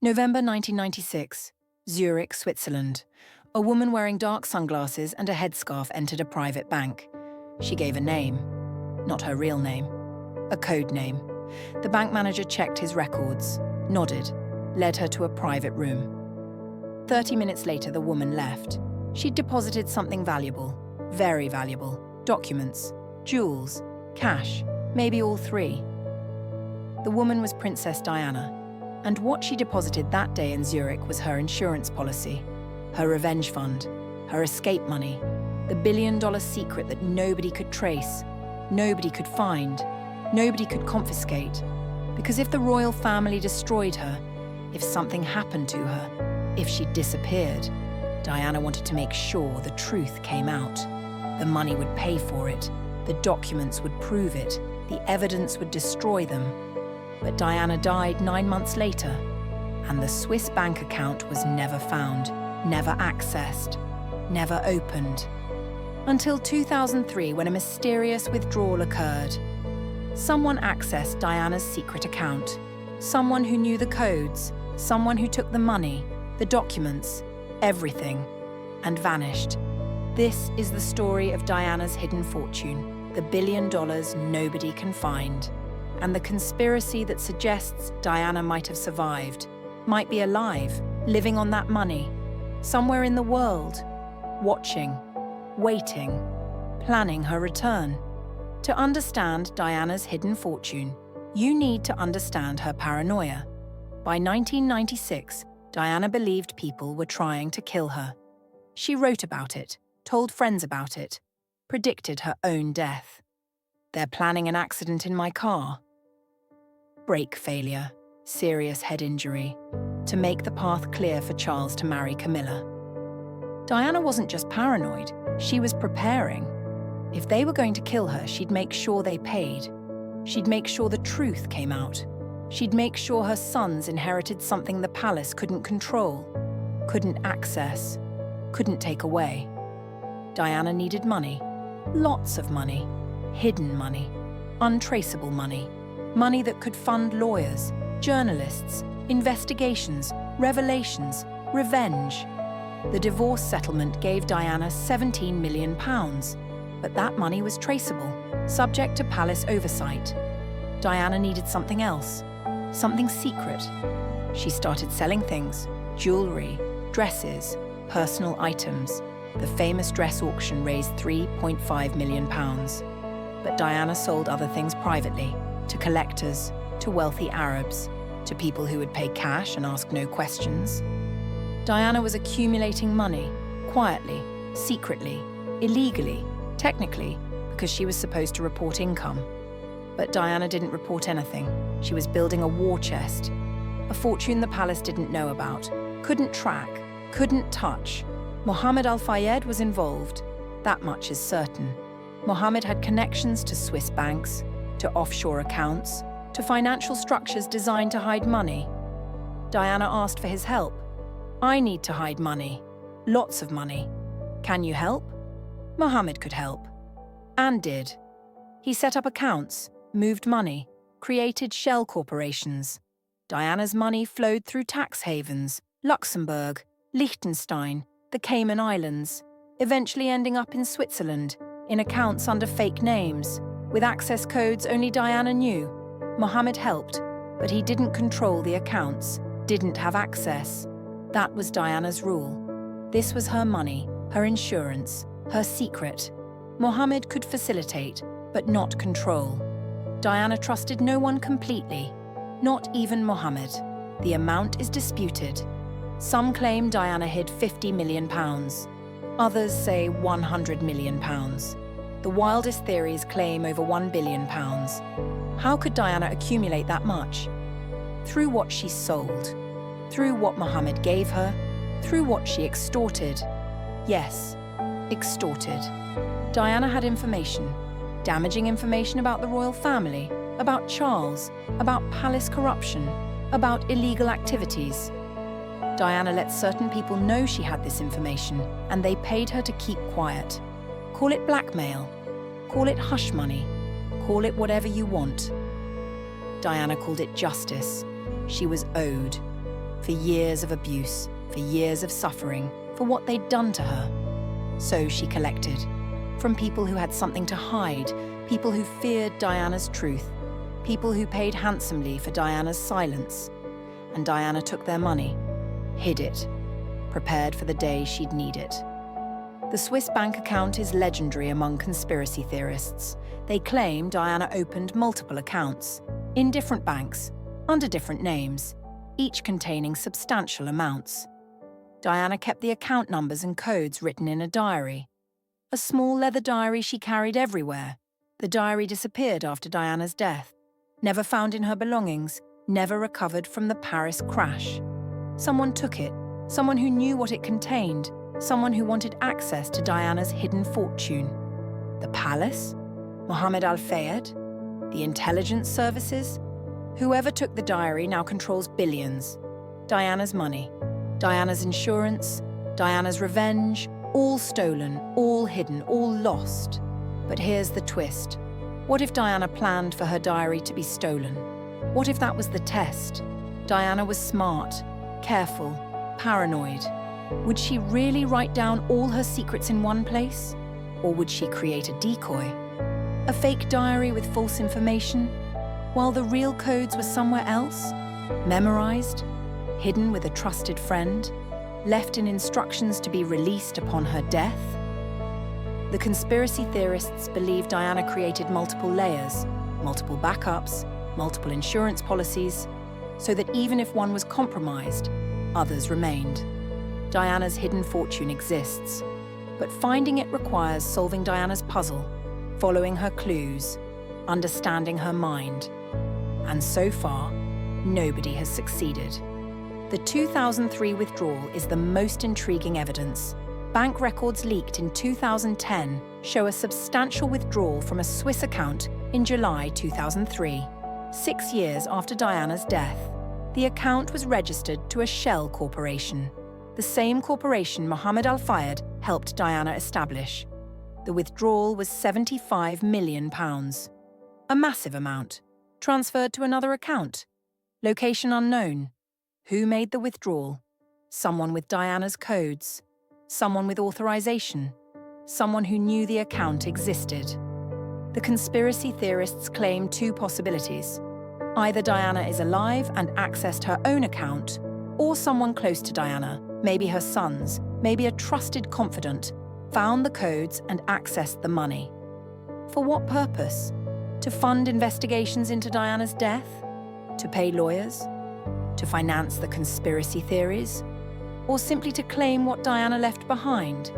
November 1996, Zurich, Switzerland. A woman wearing dark sunglasses and a headscarf entered a private bank. She gave a name, not her real name, a code name. The bank manager checked his records, nodded, led her to a private room. 30 minutes later, the woman left. She'd deposited something valuable, very valuable, documents, jewels, cash, maybe all three. The woman was Princess Diana, and what she deposited that day in Zurich was her insurance policy, her revenge fund, her escape money, the billion-dollar secret that nobody could trace, nobody could find, nobody could confiscate. Because if the royal family destroyed her, if something happened to her, if she disappeared, Diana wanted to make sure the truth came out. The money would pay for it, the documents would prove it, the evidence would destroy them. But Diana died 9 months later, and the Swiss bank account was never found, never accessed, never opened. Until 2003, when a mysterious withdrawal occurred. Someone accessed Diana's secret account. Someone who knew the codes, someone who took the money, the documents, everything, and vanished. This is the story of Diana's hidden fortune, the $1 billion nobody can find, and the conspiracy that suggests Diana might have survived, might be alive, living on that money, somewhere in the world, watching, waiting, planning her return. To understand Diana's hidden fortune, you need to understand her paranoia. By 1996, Diana believed people were trying to kill her. She wrote about it, told friends about it, predicted her own death. They're planning an accident in my car. Brake failure, serious head injury, to make the path clear for Charles to marry Camilla. Diana wasn't just paranoid, she was preparing. If they were going to kill her, she'd make sure they paid. She'd make sure the truth came out. She'd make sure her sons inherited something the palace couldn't control, couldn't access, couldn't take away. Diana needed money, lots of money, hidden money, untraceable money, money that could fund lawyers, journalists, investigations, revelations, revenge. The divorce settlement gave Diana £17 million, but that money was traceable, subject to palace oversight. Diana needed something else, something secret. She started selling things, jewelry, dresses, personal items. The famous dress auction raised £3.5 million. But Diana sold other things privately, to collectors, to wealthy Arabs, to people who would pay cash and ask no questions. Diana was accumulating money, quietly, secretly, illegally, technically, because she was supposed to report income. But Diana didn't report anything. She was building a war chest, a fortune the palace didn't know about, couldn't track, couldn't touch. Mohammed Al-Fayed was involved, that much is certain. Mohammed had connections to Swiss banks, to offshore accounts, to financial structures designed to hide money. Diana asked for his help. I need to hide money, lots of money. Can you help? Mohammed could help, and did. He set up accounts, moved money, created shell corporations. Diana's money flowed through tax havens, Luxembourg, Liechtenstein, the Cayman Islands, eventually ending up in Switzerland, in accounts under fake names, with access codes only Diana knew. Mohammed helped, but he didn't control the accounts, didn't have access. That was Diana's rule. This was her money, her insurance, her secret. Mohammed could facilitate, but not control. Diana trusted no one completely, not even Mohammed. The amount is disputed. Some claim Diana hid £50 million. Others say £100 million. The wildest theories claim over £1 billion. How could Diana accumulate that much? Through what she sold, through what Mohammed gave her, through what she extorted. Yes, extorted. Diana had information, damaging information about the royal family, about Charles, about palace corruption, about illegal activities. Diana let certain people know she had this information, and they paid her to keep quiet. Call it blackmail, call it hush money, call it whatever you want. Diana called it justice. She was owed. for years of abuse, for years of suffering, for what they'd done to her. So she collected. From people who had something to hide, people who feared Diana's truth, people who paid handsomely for Diana's silence. And Diana took their money, hid it, prepared for the day she'd need it. The Swiss bank account is legendary among conspiracy theorists. They claim Diana opened multiple accounts, in different banks, under different names, each containing substantial amounts. Diana kept the account numbers and codes written in a diary. A small leather diary she carried everywhere. The diary disappeared after Diana's death, never found in her belongings, never recovered from the Paris crash. Someone took it, someone who knew what it contained, someone who wanted access to Diana's hidden fortune. The palace? Mohammed Al-Fayed? The intelligence services? Whoever took the diary now controls billions. Diana's money, Diana's insurance, Diana's revenge, all stolen, all hidden, all lost. But here's the twist. What if Diana planned for her diary to be stolen? What if that was the test? Diana was smart, careful, paranoid. Would she really write down all her secrets in one place? Or would she create a decoy? A fake diary with false information, while the real codes were somewhere else? Memorized, hidden with a trusted friend, left in instructions to be released upon her death? The conspiracy theorists believe Diana created multiple layers, multiple backups, multiple insurance policies, so that even if one was compromised, others remained. Diana's hidden fortune exists, but finding it requires solving Diana's puzzle, following her clues, understanding her mind. And so far, nobody has succeeded. The 2003 withdrawal is the most intriguing evidence. Bank records leaked in 2010 show a substantial withdrawal from a Swiss account in July 2003, 6 years after Diana's death. The account was registered to a shell corporation, the same corporation Mohammed Al-Fayed helped Diana establish. The withdrawal was £75 million. A massive amount, transferred to another account. Location unknown. Who made the withdrawal? Someone with Diana's codes. Someone with authorization. Someone who knew the account existed. The conspiracy theorists claim two possibilities. Either Diana is alive and accessed her own account, or someone close to Diana, maybe her sons, maybe a trusted confidant, found the codes and accessed the money. For what purpose? To fund investigations into Diana's death? To pay lawyers? To finance the conspiracy theories? Or simply to claim what Diana left behind?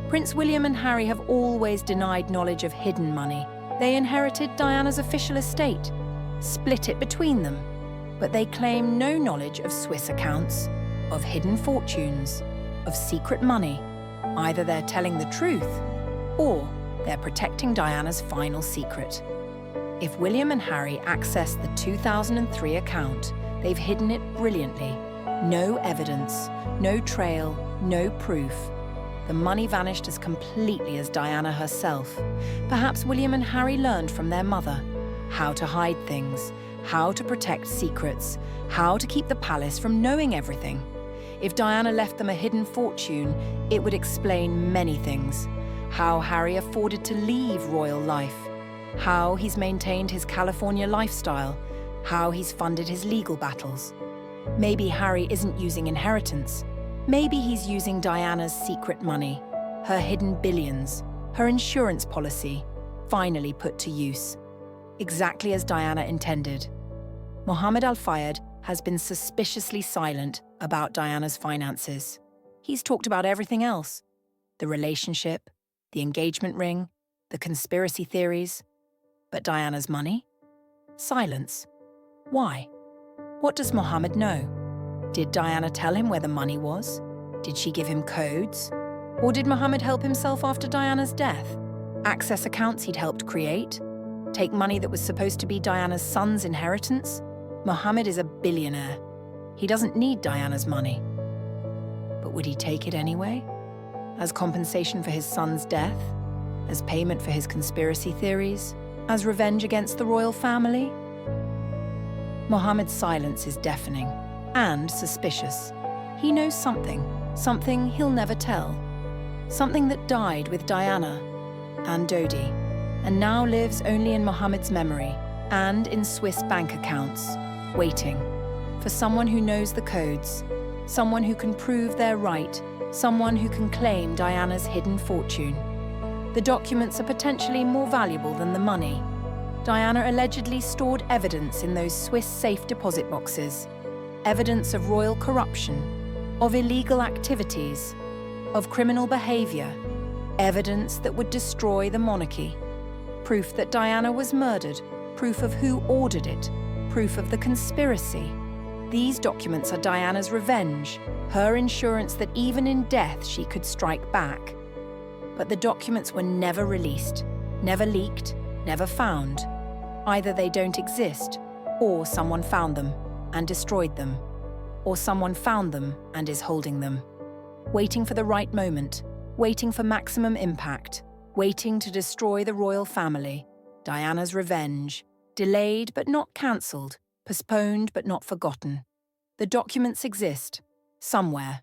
Prince William and Harry have always denied knowledge of hidden money. They inherited Diana's official estate, split it between them, but they claim no knowledge of Swiss accounts, of hidden fortunes, of secret money. Either they're telling the truth, or they're protecting Diana's final secret. If William and Harry accessed the 2003 account, they've hidden it brilliantly. No evidence, no trail, no proof. The money vanished as completely as Diana herself. Perhaps William and Harry learned from their mother how to hide things, how to protect secrets, how to keep the palace from knowing everything. If Diana left them a hidden fortune, it would explain many things. How Harry afforded to leave royal life, how he's maintained his California lifestyle, how he's funded his legal battles. Maybe Harry isn't using inheritance. Maybe he's using Diana's secret money, her hidden billions, her insurance policy, finally put to use. Exactly as Diana intended. Mohammed Al-Fayed has been suspiciously silent about Diana's finances. He's talked about everything else. The relationship, the engagement ring, the conspiracy theories. But Diana's money? Silence. Why? What does Mohammed know? Did Diana tell him where the money was? Did she give him codes? Or did Mohammed help himself after Diana's death? Access accounts he'd helped create? Take money that was supposed to be Diana's son's inheritance? Mohammed is a billionaire. He doesn't need Diana's money. But would he take it anyway? As compensation for his son's death? As payment for his conspiracy theories? As revenge against the royal family? Mohammed's silence is deafening. and suspicious. He knows something he'll never tell. Something that died with Diana and Dodi, and now lives only in Mohammed's memory and in Swiss bank accounts, waiting for someone who knows the codes, someone who can prove they're right, someone who can claim Diana's hidden fortune. The documents are potentially more valuable than the money. Diana allegedly stored evidence in those Swiss safe deposit boxes. Evidence of royal corruption, of illegal activities, of criminal behavior. Evidence that would destroy the monarchy. Proof that Diana was murdered. Proof of who ordered it. Proof of the conspiracy. These documents are Diana's revenge, her insurance that even in death she could strike back. But the documents were never released, never leaked, never found. Either they don't exist, or someone found them and destroyed them, or someone found them and is holding them. Waiting for the right moment, waiting for maximum impact, waiting to destroy the royal family. Diana's revenge, delayed but not cancelled, postponed but not forgotten. The documents exist, somewhere.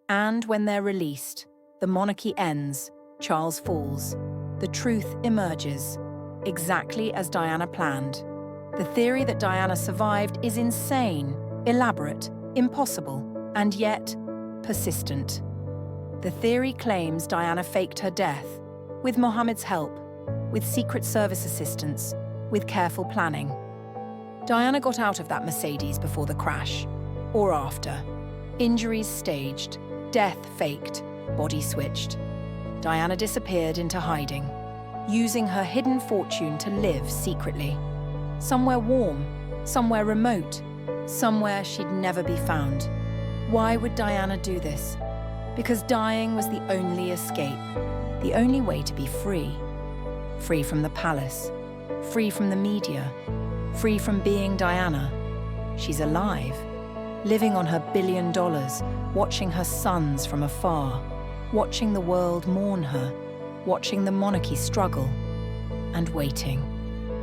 And when they're released, the monarchy ends, Charles falls. The truth emerges, exactly as Diana planned. The theory that Diana survived is insane, elaborate, impossible, and yet persistent. The theory claims Diana faked her death, with Mohammed's help, with Secret Service assistance, with careful planning. Diana got out of that Mercedes before the crash, or after. Injuries staged, death faked, body switched. Diana disappeared into hiding, using her hidden fortune to live secretly. Somewhere warm, somewhere remote, somewhere she'd never be found. Why would Diana do this? Because dying was the only escape, the only way to be free. Free from the palace, free from the media, free from being Diana. She's alive, living on her $1 billion, watching her sons from afar, watching the world mourn her, watching the monarchy struggle, and waiting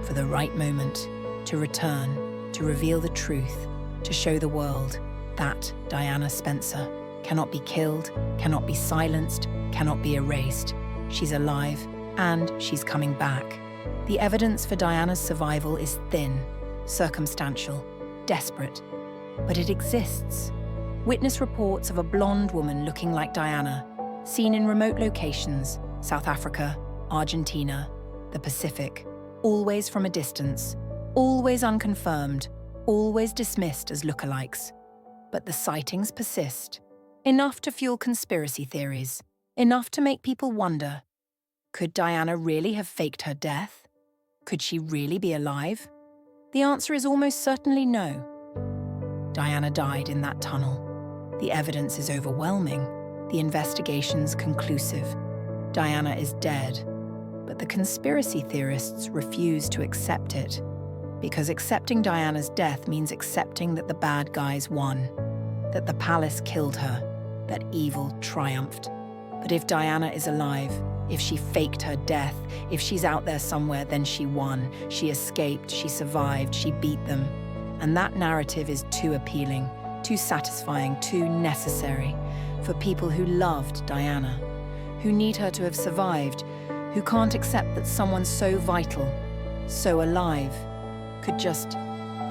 for the right moment to return, to reveal the truth, to show the world that Diana Spencer cannot be killed, cannot be silenced, cannot be erased. She's alive, and she's coming back. The evidence for Diana's survival is thin, circumstantial, desperate, but it exists. Witness reports of a blonde woman looking like Diana, seen in remote locations, South Africa, Argentina, the Pacific, always from a distance, always unconfirmed, always dismissed as lookalikes. But the sightings persist, enough to fuel conspiracy theories, enough to make people wonder, could Diana really have faked her death? Could she really be alive? The answer is almost certainly no. Diana died in that tunnel. The evidence is overwhelming. The investigation's conclusive. Diana is dead. But the conspiracy theorists refuse to accept it. Because accepting Diana's death means accepting that the bad guys won. That the palace killed her. That evil triumphed. But if Diana is alive, if she faked her death, if she's out there somewhere, then she won. She escaped, she survived, she beat them. And that narrative is too appealing, too satisfying, too necessary for people who loved Diana, who need her to have survived, who can't accept that someone so vital, so alive, could just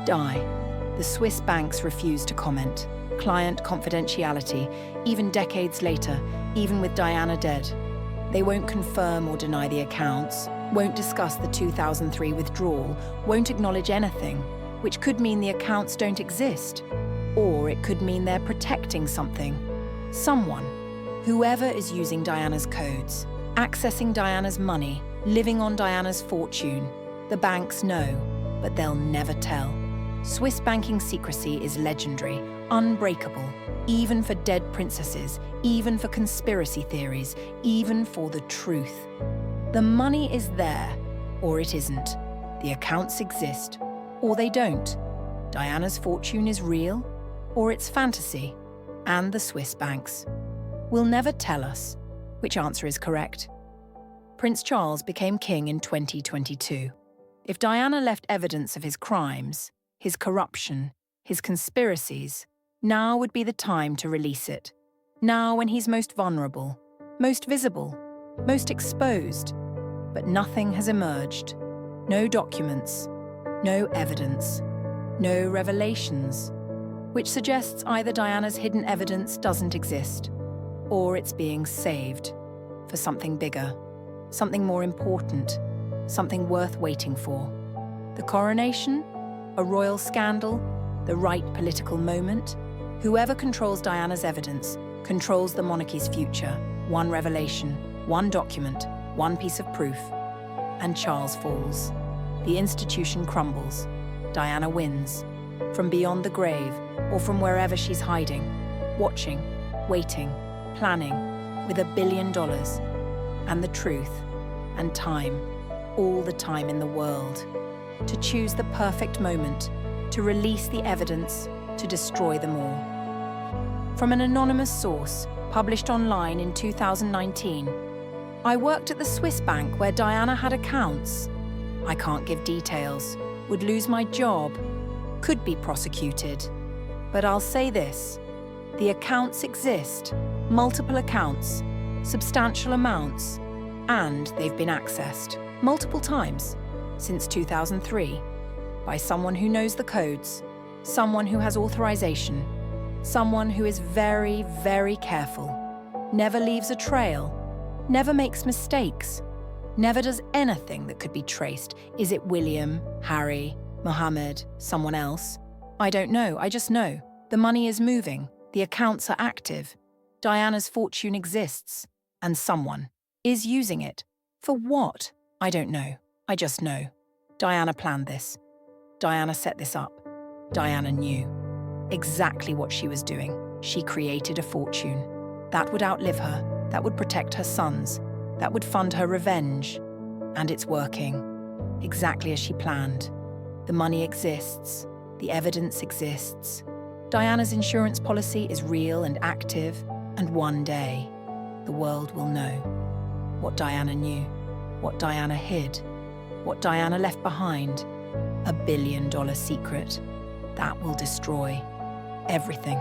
die. The Swiss banks refuse to comment. Client confidentiality, even decades later, even with Diana dead. They won't confirm or deny the accounts, won't discuss the 2003 withdrawal, won't acknowledge anything, which could mean the accounts don't exist. Or it could mean they're protecting something. Someone. Whoever is using Diana's codes, accessing Diana's money, living on Diana's fortune. The banks know, but they'll never tell. Swiss banking secrecy is legendary, unbreakable, even for dead princesses, even for conspiracy theories, even for the truth. The money is there, or it isn't. The accounts exist, or they don't. Diana's fortune is real, or it's fantasy. And the Swiss banks will never tell us which answer is correct. Prince Charles became king in 2022. If Diana left evidence of his crimes, his corruption, his conspiracies, Now would be the time to release it. Now when he's most vulnerable, most visible, most exposed. But nothing has emerged. No documents, no evidence, no revelations, which suggests either Diana's hidden evidence doesn't exist, or it's being saved for something bigger, something more important, something worth waiting for. The coronation? A royal scandal? The right political moment? Whoever controls Diana's evidence controls the monarchy's future. One revelation, one document, one piece of proof. And Charles falls. The institution crumbles. Diana wins. From beyond the grave, or from wherever she's hiding, watching, waiting, planning, with $1 billion. And the truth, and time, all the time in the world. To choose the perfect moment, to release the evidence, to destroy them all. From an anonymous source, published online in 2019, I worked at the Swiss bank where Diana had accounts. I can't give details, would lose my job, could be prosecuted. But I'll say this, the accounts exist, multiple accounts, substantial amounts, and they've been accessed multiple times since 2003 by someone who knows the codes, someone who has authorization, someone who is very, very careful, never leaves a trail, never makes mistakes, never does anything that could be traced. Is it William, Harry, Mohammed, someone else? I don't know, I just know. The money is moving, the accounts are active, Diana's fortune exists, and someone is using it. For what? I don't know, I just know. Diana planned this. Diana set this up. Diana knew exactly what she was doing. She created a fortune. That would outlive her, that would protect her sons, that would fund her revenge. And it's working, exactly as she planned. The money exists, the evidence exists. Diana's insurance policy is real and active, and one day, the world will know what Diana knew, what Diana hid, what Diana left behind. $1 billion secret that will destroy everything.